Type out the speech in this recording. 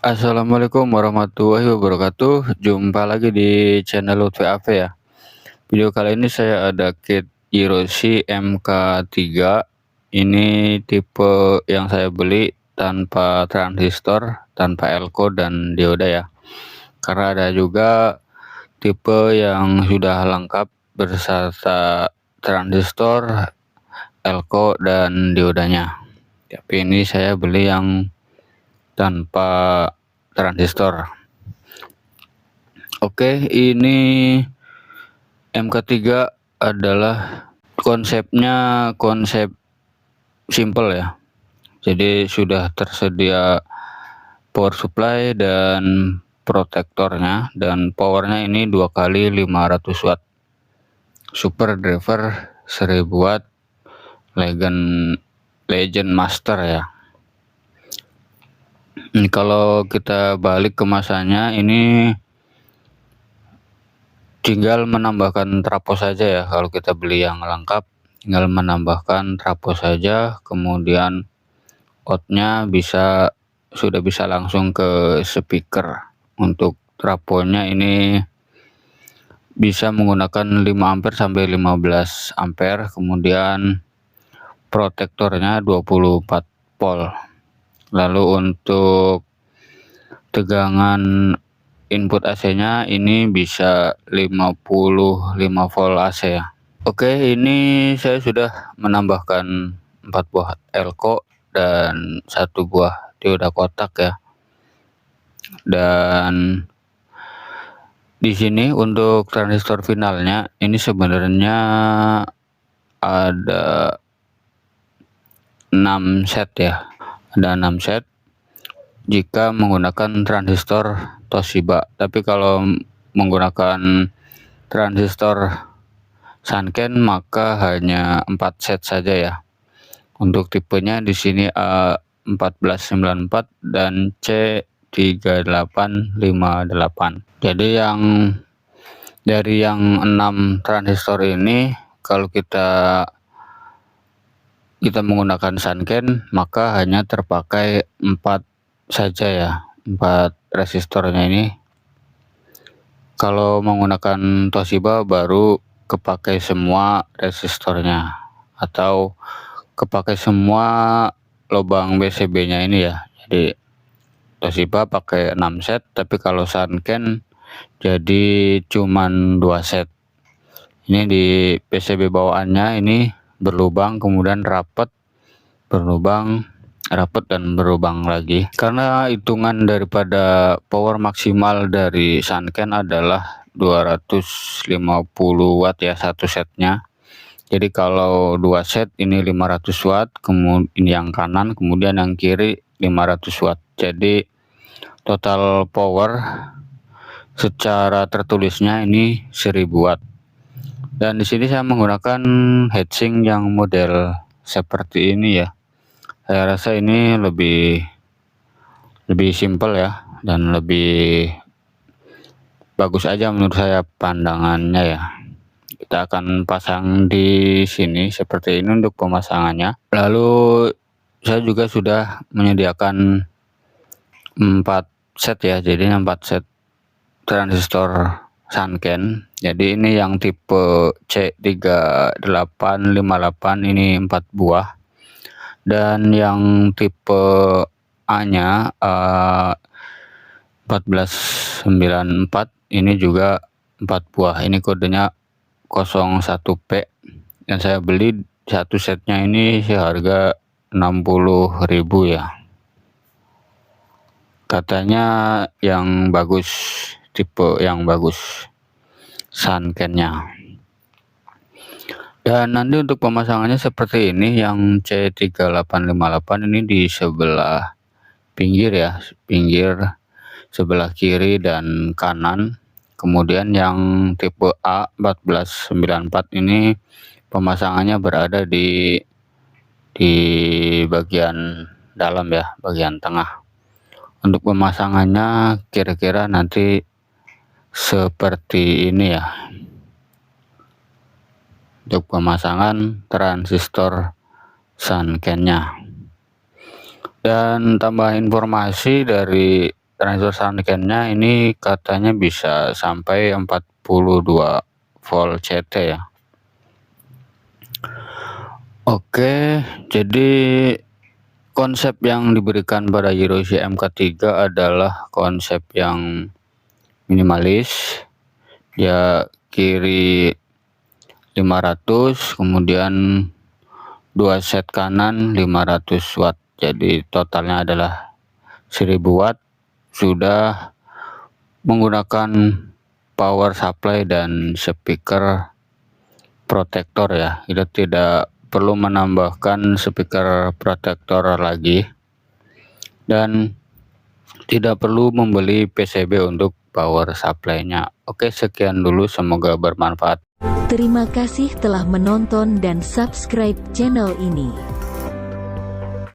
Assalamualaikum warahmatullahi wabarakatuh. Jumpa lagi di channel Lutfi AV ya. Video kali ini saya ada kit Hiroshi MK3. Ini tipe yang saya beli tanpa transistor, tanpa elko dan dioda ya. Karena ada juga tipe yang sudah lengkap beserta transistor, elko dan diodanya. Tapi ini saya beli yang tanpa transistor. Oke, ini MK3 adalah konsepnya konsep simple ya. Jadi sudah tersedia power supply dan protektornya, dan powernya ini 2 kali 500 watt. Super driver 1000 watt, legend master ya. Ini kalau kita balik kemasannya, ini tinggal menambahkan trafo saja ya. Kalau kita beli yang lengkap, tinggal menambahkan trafo saja, kemudian outnya sudah bisa langsung ke speaker. Untuk trafonya ini bisa menggunakan 5 ampere sampai 15 ampere, kemudian protektornya 24 volt. Lalu untuk tegangan input AC-nya ini bisa 55 volt AC ya. Oke, ini saya sudah menambahkan 4 buah elko dan 1 buah dioda kotak ya. Dan di sini untuk transistor finalnya ini sebenarnya ada 6 set ya. Ada 6 set jika menggunakan transistor Toshiba. Tapi kalau menggunakan transistor Sanken maka hanya 4 set saja ya. Untuk tipenya di sini A1494 dan C3858. Jadi dari yang 6 transistor ini, kalau kita menggunakan Sanken maka hanya terpakai 4 saja ya, 4 resistornya ini. Kalau menggunakan Toshiba baru kepakai semua resistornya atau kepakai semua lubang BCB-nya ini ya. Jadi Toshiba pakai 6 set, tapi kalau Sanken jadi cuman 2 set. Ini di PCB bawaannya ini berlubang, kemudian rapat, berlubang, rapat dan berlubang lagi. Karena hitungan daripada power maksimal dari Sanken adalah 250 watt ya satu setnya. Jadi kalau 2 set ini 500 watt, kemudian ini yang kanan, kemudian yang kiri 500 watt. Jadi total power secara tertulisnya ini 1000 watt. Dan di sini saya menggunakan heatsink yang model seperti ini ya. Saya rasa ini lebih simpel ya, dan lebih bagus aja menurut saya pandangannya ya. Kita akan pasang di sini seperti ini untuk pemasangannya. Lalu saya juga sudah menyediakan 4 set ya, jadi 4 set transistor Sanken. Jadi ini yang tipe C3858 ini 4 buah, dan yang tipe A-nya 1494 ini juga 4 buah. Ini kodenya 01P, dan saya beli satu setnya ini seharga 60.000 ya. Katanya yang bagus, tipe yang bagus Sankennya. Dan nanti untuk pemasangannya seperti ini. Yang C3858 ini di sebelah pinggir ya, pinggir sebelah kiri dan kanan. Kemudian yang tipe A1494 ini pemasangannya berada di bagian dalam ya, bagian tengah. Untuk pemasangannya kira-kira nanti seperti ini ya. Untuk pemasangan transistor Sankennya. Dan tambah informasi dari transfer rangkaiannya ini katanya bisa sampai 42 volt CT ya. Oke, jadi konsep yang diberikan pada Yeroshi MK3 adalah konsep yang minimalis. Ya, kiri 500, kemudian 2 set kanan 500 watt. Jadi totalnya adalah 1000 watt. Sudah menggunakan power supply dan speaker protektor ya. Kita tidak perlu menambahkan speaker protektor lagi, dan tidak perlu membeli PCB untuk power supply-nya. Oke, sekian dulu, semoga bermanfaat. Terima kasih telah menonton dan subscribe channel ini.